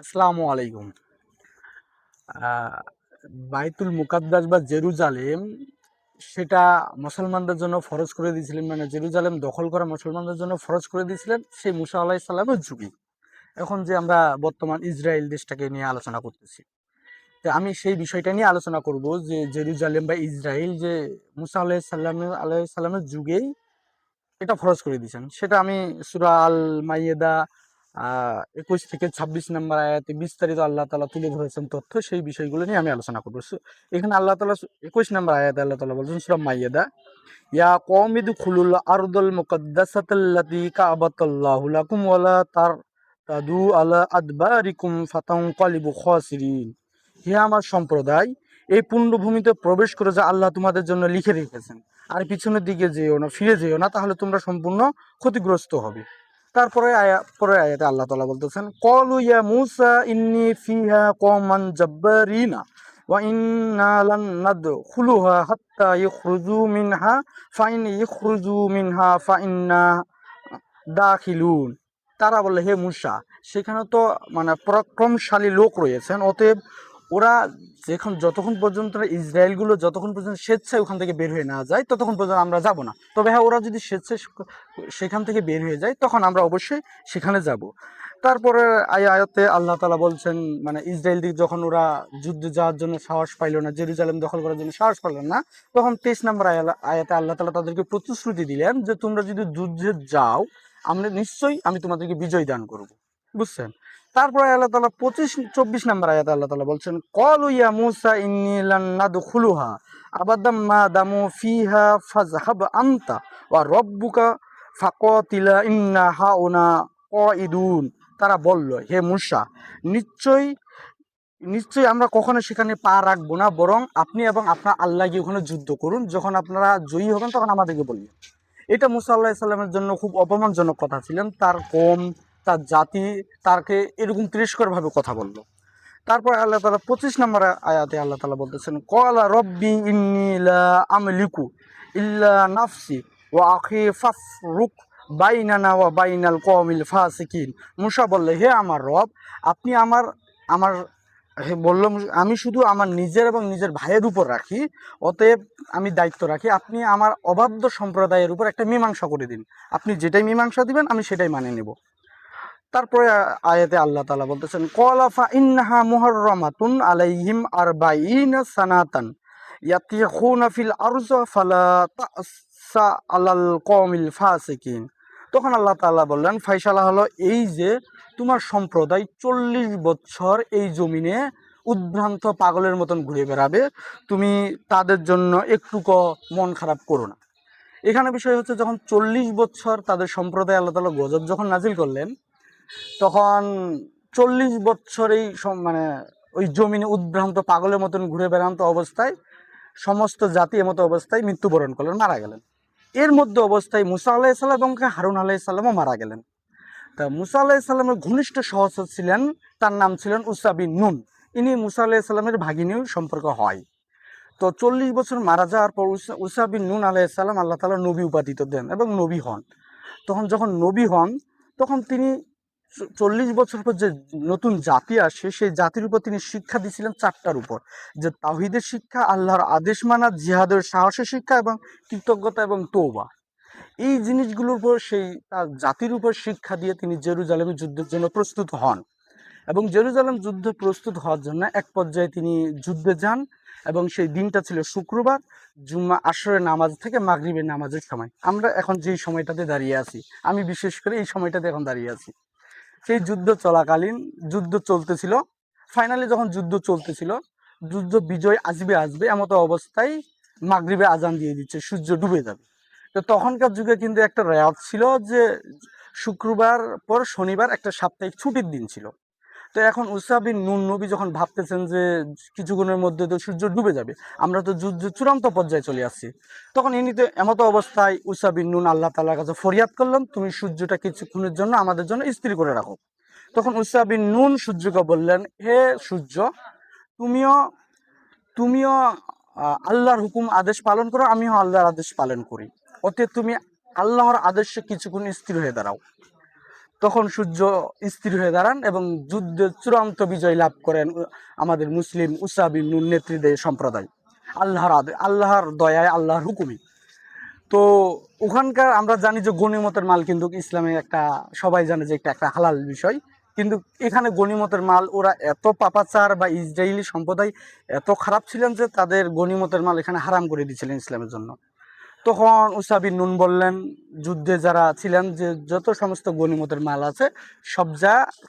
আসসালামু আলাইকুম। আহ, বাইতুল মুকাদ্দাস বা জেরুজালেম সেটা মুসলমানদের জন্য ফরজ করে দিয়েছিলেন, মানে জেরুজালেম দখল করা মুসলমানদের জন্য ফরজ করে দিয়েছিলেন সেই মুসা আলাইহিস সালামের যুগে। এখন যে আমরা বর্তমান ইসরায়েল দেশটাকে নিয়ে আলোচনা করতেছি, তো আমি সেই বিষয়টা নিয়ে আলোচনা করব যে জেরুজালেম বা ইসরায়েল যে মুসা আলাইহিস সালামের যুগেই এটা ফরজ করে দিয়েছেন। সেটা আমি সূরা আল মাইয়েদা 21 থেকে 26 নম্বর আয়াতে বিস্তারিত আল্লাহ তাআলা তুলে ধরেছেন তথ্য, সেই বিষয়গুলো নিয়ে আমি আলোচনা করবো। এখানে আল্লাহ তাআলা 21 নম্বর আয়াতে আল্লাহ তাআলা বলছেন সূরা মাইয়েদা, ইয়া কওমি দুখুলুল আরদুল মুকাদ্দাসাতাল্লাতী কা'বাতাল্লাহু লাকুম ওয়ালা তারতাদু আলা আদবারিকুম ফাতানকালিবু খাসিরিন। হে আমার সম্প্রদায়, এই পুণ্যভূমিতে প্রবেশ করে যা আল্লাহ তোমাদের জন্য লিখে রেখেছেন, আর পিছনের দিকে যেও না, ফিরে যেও না, তাহলে তোমরা সম্পূর্ণ ক্ষতিগ্রস্ত হবে। তারপরে পরের আয়াতে আল্লাহ তাআলা বলতেছেন, ক্বালু ইয়া মূসা ইন্নী ফিহা কওমান জাব্বারিনা ওয়া ইন্না লান নাদখুলুহা হাত্তা ইখরুজু মিনহা ফাইন ইখরুজু মিনহা ফাইন্না দাখিলুন। তারা বললে, হে মূসা, সেখানে তো মানে পরাক্রমশালী লোক রয়েছেন, অতএব ওরা যতক্ষণ পর্যন্ত ইসরায়েলগুলো যতক্ষণ পর্যন্ত স্বেচ্ছায় ওখান থেকে বের হয়ে না যায় ততক্ষণ পর্যন্ত আমরা যাব না। তবে হ্যাঁ, ওরা যদি স্বেচ্ছায় সেখান থেকে বের হয়ে যায় তখন আমরা অবশ্যই সেখানে যাব। তারপরে আয়াতে আল্লাহ তাআলা বলছেন, মানে ইসরায়েল দিক যখন ওরা যুদ্ধে যাওয়ার জন্য সাহস পাইল না, জেরুজালেম দখল করার জন্য সাহস পাইল না, তখন 23 নম্বর আয়াতে আল্লাহ তাআলা তাদেরকে প্রতিশ্রুতি দিলেন যে তোমরা যদি যুদ্ধে যাও, আমি তোমাদেরকে বিজয় দান করব। বুঝছেন? তারপরে আল্লাহ তাআলা 24 নম্বর আয়াতে আল্লাহ তাআলা বলছেন, ক্বালু ইয়া মূসা ইন্নী লান নাদখুলুহা আবাদাম মা দামু ফিহা ফাযহাব আনতা ওয়া রাব্বুকা ফাকাতিলা ইন্না হাউনা কাঈদুন। তারা বলল, হে মূসা, নিশ্চয়ই নিশ্চয়ই আমরা কখনো সেখানে পা রাখবো না, বরং আপনি এবং আপনার আল্লাহ গিয়ে ওখানে যুদ্ধ করুন, যখন আপনারা জয়ী হবেন তখন আমাদেরকে বলবেন। এটা মুসা আল্লাহ সাল্লামের জন্য খুব অপমানজনক কথা ছিলেন। তার কম, তার জাতি তাকে এরকম তিরস্কার ভাবে কথা বললো। তারপর আল্লাহ তাআলা 25 নম্বর আয়াতে আল্লাহ তাআলা বলতেছেন, ক্বালা রব্বি ইন্নী লা আমলিকু ইল্লা নাফসি ওয়া আখি ফাফরুক বাইনানা ওয়া বাইনাল কওমিল ফাসিকিন। মূসা বললে, হে আমার রব, আপনি আমার আমার হে বলল, আমি শুধু আমার নিজের এবং নিজের ভাইয়ের উপর রাখি, অতএব আমি দায়িত্ব রাখি, আপনি আমার অবাধ্য সম্প্রদায়ের উপর একটা মীমাংসা করে দিন। আপনি যেটাই মীমাংসা দিবেন আমি সেটাই মানে নেব। তারপরে আয়াতে আল্লাহ তাআলা বলতেছেন, ক্বালা ফা ইন্নাহা মুহাররামাতুন আলাইহিম আরবাঈনা সানাতান ইয়াতিখুনা ফিল আরযি ফালা তা'সা আলাল কওমিল ফাসিকিন। তখন আল্লাহ তাআলা বললেন, ফায়সালা হলো এই যে তোমার সম্প্রদায় 40 বছর এই জমিনে উদ্ভ্রান্ত পাগলের মতন ঘুরে বেড়াবে, তুমি তাদের জন্য একটুকু মন খারাপ করো না। এখানে বিষয় হচ্ছে, যখন 40 বছর তাদের সম্প্রদায় আল্লাহ তাআলা গজব যখন নাজিল করলেন, তখন 40 বছর মানে ওই জমিনে উদ্ভ্রান্ত পাগলের মতন ঘুরে বেড়ান্ত অবস্থায় সমস্ত জাতি এমতো অবস্থায় মৃত্যুবরণ করলেন, মারা গেলেন। এর মধ্যে অবস্থায় মুসা আলাইহিসসালাম এবং হারুন আলাইহিসসালামও মারা গেলেন। তা মুসা আলাইহিসসালামের ঘনিষ্ঠ সহচর ছিলেন, তার নাম ছিলেন উসা বিন নুন। ইনি মুসা আলাইহিসসালামের ভাগিনীর সম্পর্ক হয়। তো 40 বছর মারা যাওয়ার পর উসা বিন নুন আলাইহিসসালাম আল্লাহ তাআলা নবী উপাধি দেন এবং নবী হন। তখন যখন নবী হন, তখন তিনি 40 বছর পর যে নতুন জাতি আসে সেই জাতির উপর তিনি শিক্ষা দিয়েছিলেন 4টার উপর, যে তাওহীদের শিক্ষা, আল্লাহর আদেশ মানা, জিহাদের সাহসের শিক্ষা এবং কৃতজ্ঞতা এবং তওবা। এই জিনিসগুলোর উপর সেই তার জাতির উপর শিক্ষা দিয়ে তিনি জেরুজালেমের যুদ্ধের জন্য প্রস্তুত হন। এবং জেরুজালেম যুদ্ধ প্রস্তুত হওয়ার জন্য এক পর্যায়ে তিনি যুদ্ধে যান, এবং সেই দিনটা ছিল শুক্রবার, জুম্মা আসরের নামাজ থেকে মাগরিবের নামাজের সময়। আমরা এখন যেই সময়টাতে দাঁড়িয়ে আছি, আমি বিশেষ করে এই সময়টাতে এখন দাঁড়িয়ে আছি। সেই যুদ্ধ চলাকালীন যুদ্ধ চলতেছিল, ফাইনালি যখন যুদ্ধ চলতেছিল, যুদ্ধ বিজয় আসবে আসবে এমতো অবস্থায় মাগরিবে আজান দিয়ে দিচ্ছে, সূর্য ডুবে যাবে। তো তখনকার যুগে কিন্তু একটা রেওয়াজ ছিল যে শুক্রবার পর শনিবার একটা সাপ্তাহিক ছুটির দিন ছিল। তো এখন উসা বিন নুন নবী যখন ভাবতেছেন যে কিছুক্ষণের মধ্যে তো সূর্য ডুবে যাবে, আমরা তো যুদ্ধ চূড়ান্ত পর্যায়ে চলে আসছি, তখন ইনিতে এমতো অবস্থায় উসা বিন নুন আল্লাহ তাআলার কাছে ফরিয়াদ করলাম, তুমি সূর্যটা কিছুক্ষণের জন্য আমাদের জন্য স্থির করে রাখো। তখন উসা বিন নুন সূর্যকে বললেন, হে সূর্য, তুমিও তুমিও আল্লাহর হুকুম আদেশ পালন করো, আমিও আল্লাহর আদেশ পালন করি, অতএব তুমি আল্লাহর আদেশে কিছুক্ষণ স্থির হয়ে দাঁড়াও। তখন সূর্য স্থির হয়ে দাঁড়ান এবং যুদ্ধে চূড়ান্ত বিজয় লাভ করেন আমাদের মুসলিম উসাব বিন নুন নেতৃত্বে সম্প্রদায়, আল্লাহর দয়ায়, আল্লাহর হুকুমে। তো ওখানকার আমরা জানি যে গনিমতের মাল কিন্তু ইসলামে একটা, সবাই জানে যে একটা হালাল বিষয়, কিন্তু এখানে গনিমতের মাল ওরা এত পাপাচার বা ইসরায়েলি সম্প্রদায় এত খারাপ ছিলেন যে তাদের গনিমতের মাল এখানে হারাম করে দিয়েছিলেন ইসলামের জন্য। তখন উসা বিন নুন বললেন যুদ্ধে যারা ছিলেন যে যত সমস্ত গনিমতের মাল আছে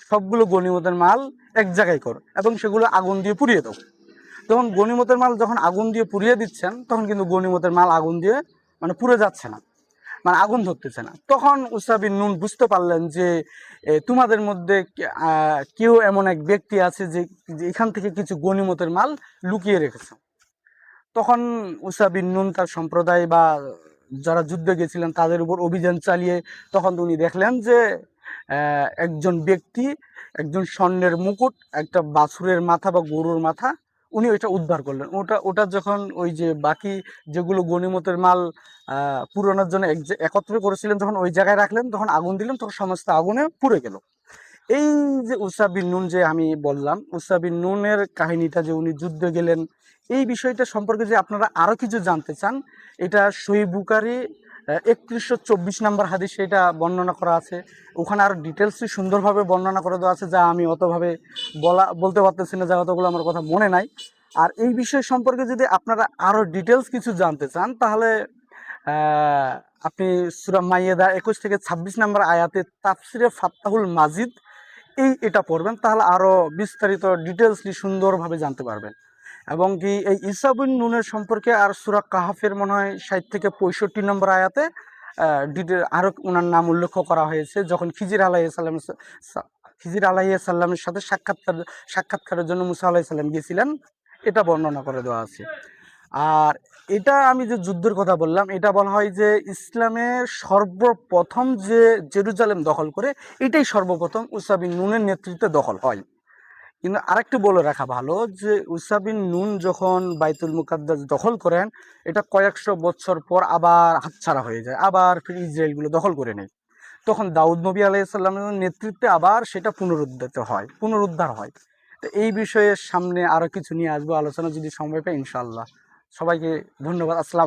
সবগুলো গনিমতের মাল এক জায়গায় কর এবং সেগুলো আগুন দিয়ে পুড়িয়ে দাও। তখন গনিমতের মাল যখন আগুন দিয়ে পুড়িয়ে দিচ্ছেন তখন কিন্তু গনিমতের মাল আগুন দিয়ে মানে পুড়ে যাচ্ছে না, মানে আগুন ধরতেছে না। তখন উসা বিন নুন বুঝতে পারলেন যে তোমাদের মধ্যে কেউ এমন এক ব্যক্তি আছে যে এখান থেকে কিছু গনিমতের মাল লুকিয়ে রেখেছে। তখন উসা বিন নুন তার সম্প্রদায় বা যারা যুদ্ধে গেছিলেন তাদের উপর অভিযান চালিয়ে তখন উনি দেখলেন যে একজন ব্যক্তি একজন স্বর্ণের মুকুট, একটা বাছুরের মাথা বা গরুর মাথা উনি ওইটা উদ্ধার করলেন। ওটা যখন ওই যে বাকি যেগুলো গনিমতের মাল পুরানোর জন্য একত্র করেছিলেন, যখন ওই জায়গায় রাখলেন তখন আগুন দিলেন, তখন সমস্ত আগুনে পুড়ে গেল। এই যে উসা বিন নুন যে আমি বললাম, উসা বিন নুনের কাহিনীটা যে উনি যুদ্ধে গেলেন, এই বিষয়টা সম্পর্কে যে আপনারা আরো কিছু জানতে চান, এটা সহিহ বুখারী 3124 নম্বর হাদিসে এটা বর্ণনা করা আছে। ওখানে আরো ডিটেলসই সুন্দরভাবে বর্ণনা করে দেওয়া আছে, যা আমি অতভাবে বলতে পারতেছি না, যা অতগুলো আমার কথা মনে নাই। আর এই বিষয় সম্পর্কে যদি আপনারা আরো ডিটেলস কিছু জানতে চান তাহলে আপনি সূরা মাইয়েদা 21 থেকে 26 নম্বর আয়াতে তাফসিরে ফাত্তাহুল মাজিদ এটা পড়বেন, তাহলে আরো বিস্তারিত ডিটেলসলি সুন্দরভাবে জানতে পারবেন। এবং কি এই ঈসা বিন নুনের সম্পর্কে আর সূরা কাহাফের মনে হয় 60 থেকে 65 নম্বর আয়াতে আরো ওনার নাম উল্লেখ করা হয়েছে, যখন খিজির আলাইহিস সালামের সাথে সাক্ষাৎকারের জন্য মুসা আলাইহিস সালাম গিয়েছিলেন, এটা বর্ণনা করে দেওয়া আছে। আর এটা আমি যে যুদ্ধের কথা বললাম, এটা বলা হয় যে ইসলামের সর্বপ্রথম যে জেরুজালেম দখল করে, এটাই সর্বপ্রথম উসা বিন নুনের নেতৃত্বে দখল হয়। কিন্তু আরেকটু বলে রাখা ভালো যে উসা বিন নুন যখন বাইতুল মুকাদ্দাস দখল করেন, এটা কয়েকশো বছর পর আবার হাতছাড়া হয়ে যায়, আবার ফির ইসরায়েলগুলো দখল করে নেয়। তখন দাউদ নবী আলাইহিস সালামের নেতৃত্বে আবার সেটা পুনরুদ্ধার হয়। তো এই বিষয়ে সামনে আরো কিছু নিয়ে আসবো আলোচনা, যদি সময় পাই ইনশাআল্লাহ। সবাইকে ধন্যবাদ। আসসালাম।